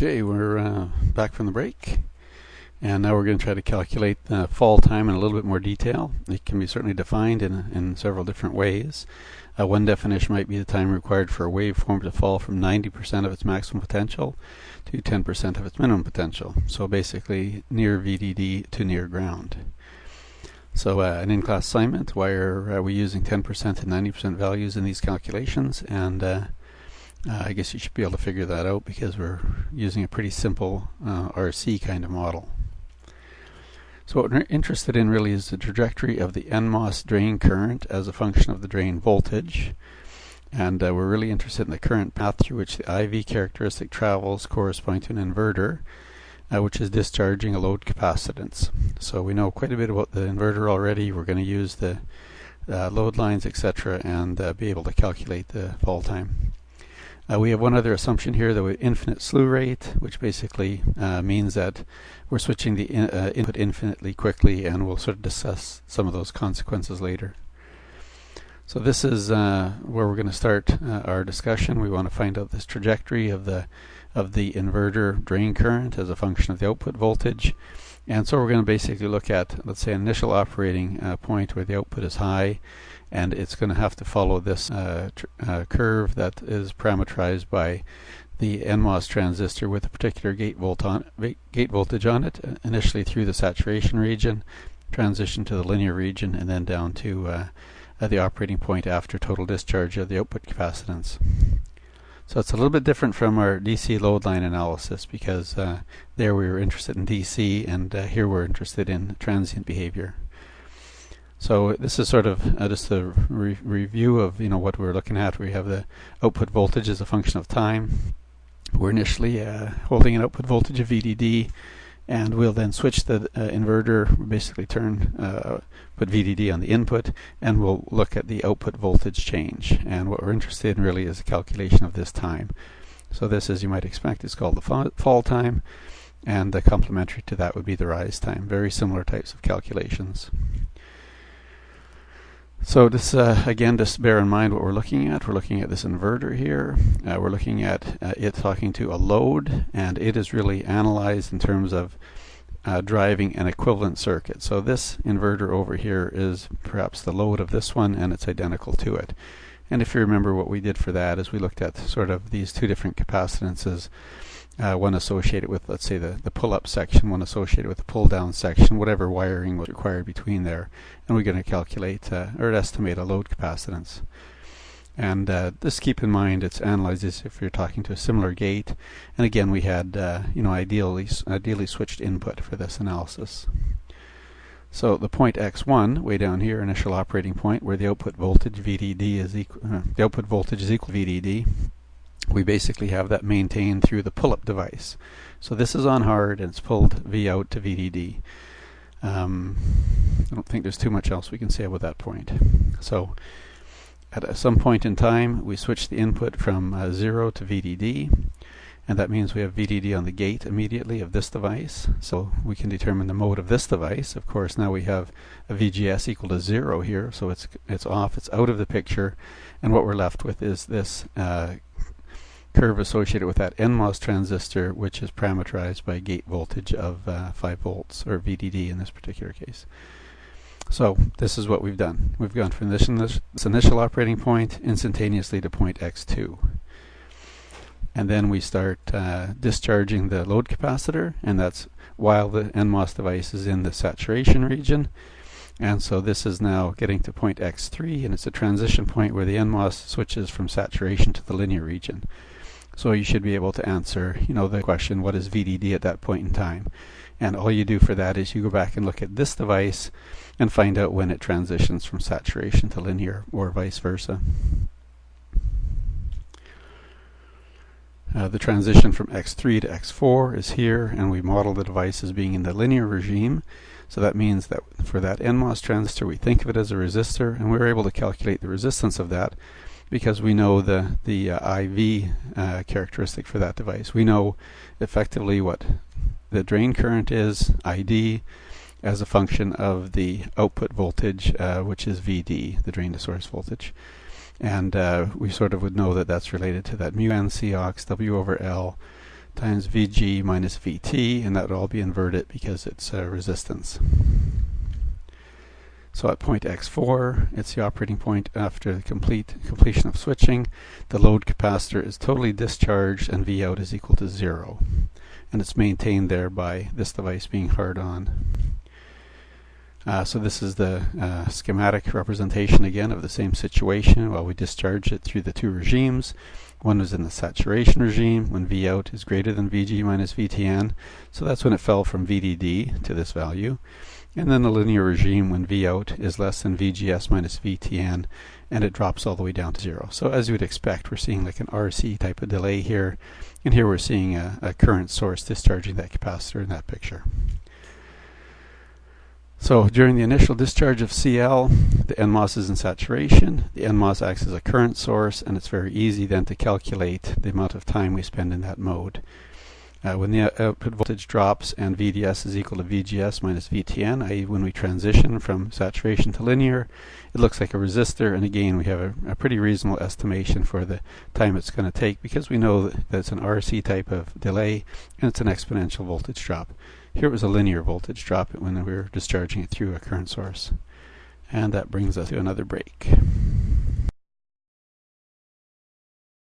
Okay, we're back from the break, and now we're going to try to calculate the fall time in a little bit more detail. It can be certainly defined in several different ways. One definition might be the time required for a waveform to fall from 90% of its maximum potential to 10% of its minimum potential. So basically near VDD to near ground. So an in-class assignment, why are we using 10% and 90% values in these calculations? And I guess you should be able to figure that out because we're using a pretty simple RC kind of model. So what we're interested in really is the trajectory of the NMOS drain current as a function of the drain voltage. And we're really interested in the current path through which the IV characteristic travels corresponding to an inverter, which is discharging a load capacitance. So we know quite a bit about the inverter already. We're going to use the load lines, etc., and be able to calculate the fall time. We have one other assumption here, the infinite slew rate, which basically means that we're switching the input infinitely quickly, and we'll sort of discuss some of those consequences later. So this is where we're going to start our discussion. We want to find out this trajectory of the inverter drain current as a function of the output voltage. And so we're going to basically look at, let's say, an initial operating point where the output is high, and it's going to have to follow this curve that is parameterized by the NMOS transistor with a particular gate voltage on it, initially through the saturation region, transition to the linear region, and then down to the operating point after total discharge of the output capacitance. So it's a little bit different from our DC load line analysis because there we were interested in DC, and here we're interested in transient behavior. So this is sort of just a review of what we're looking at. We have the output voltage as a function of time. We're initially holding an output voltage of VDD, and we'll then switch the inverter, basically put VDD on the input, and we'll look at the output voltage change. And what we're interested in really is a calculation of this time. So this, as you might expect, is called the fall time, and the complementary to that would be the rise time. Very similar types of calculations. So this, again, just bear in mind what we're looking at. We're looking at this inverter here. We're looking at it talking to a load, and it is really analyzed in terms of driving an equivalent circuit. So this inverter over here is perhaps the load of this one, and it's identical to it. And if you remember, what we did for that is we looked at sort of these two different capacitances, one associated with, let's say, the pull-up section, one associated with the pull-down section, whatever wiring was required between there. And we're going to calculate or estimate a load capacitance. And just keep in mind it's analyzed as if you're talking to a similar gate. And again, we had ideally switched input for this analysis. So the point x1, way down here, initial operating point, where the output voltage VDD is equal, the output voltage is equal to VDD. We basically have that maintained through the pull-up device. So this is on hard, and it's pulled V out to VDD. I don't think there's too much else we can say about that point. So at some point in time, we switch the input from 0 to VDD, and that means we have VDD on the gate immediately of this device. So we can determine the mode of this device. Of course, now we have a VGS equal to 0 here, so it's off, it's out of the picture, and what we're left with is this curve associated with that NMOS transistor, which is parameterized by gate voltage of 5 volts, or VDD in this particular case. So this is what we've done. We've gone from this initial operating point instantaneously to point x2. And then we start discharging the load capacitor, and that's while the NMOS device is in the saturation region. And so this is now getting to point x3, and it's a transition point where the NMOS switches from saturation to the linear region. So you should be able to answer, the question, what is VDD at that point in time? And all you do for that is you go back and look at this device and find out when it transitions from saturation to linear, or vice versa. The transition from x3 to x4 is here, and we model the device as being in the linear regime. So that means that for that NMOS transistor, we think of it as a resistor, and we're able to calculate the resistance of that because we know the IV characteristic for that device. We know effectively what the drain current is, ID, as a function of the output voltage, which is VD, the drain to source voltage. And we sort of would know that that's related to that mu n C ox W over L times Vg minus Vt, and that would all be inverted because it's resistance. So at point x4, it's the operating point after the completion of switching. The load capacitor is totally discharged and V out is equal to 0. And it's maintained there by this device being hard on. So this is the schematic representation again of the same situation while we discharge it through the two regimes. One was in the saturation regime when V out is greater than Vg minus Vtn. So that's when it fell from VDD to this value. And then the linear regime when V out is less than VGS minus VTN, and it drops all the way down to 0. So as you would expect, we're seeing like an RC type of delay here, and here we're seeing a current source discharging that capacitor in that picture. So during the initial discharge of CL, the NMOS is in saturation. The NMOS acts as a current source, and it's very easy then to calculate the amount of time we spend in that mode. When the output voltage drops and VDS is equal to VGS minus VTN, i.e. when we transition from saturation to linear, it looks like a resistor, and again we have a pretty reasonable estimation for the time it's going to take because we know that it's an RC type of delay and it's an exponential voltage drop. Here it was a linear voltage drop when we were discharging it through a current source. And that brings us to another break.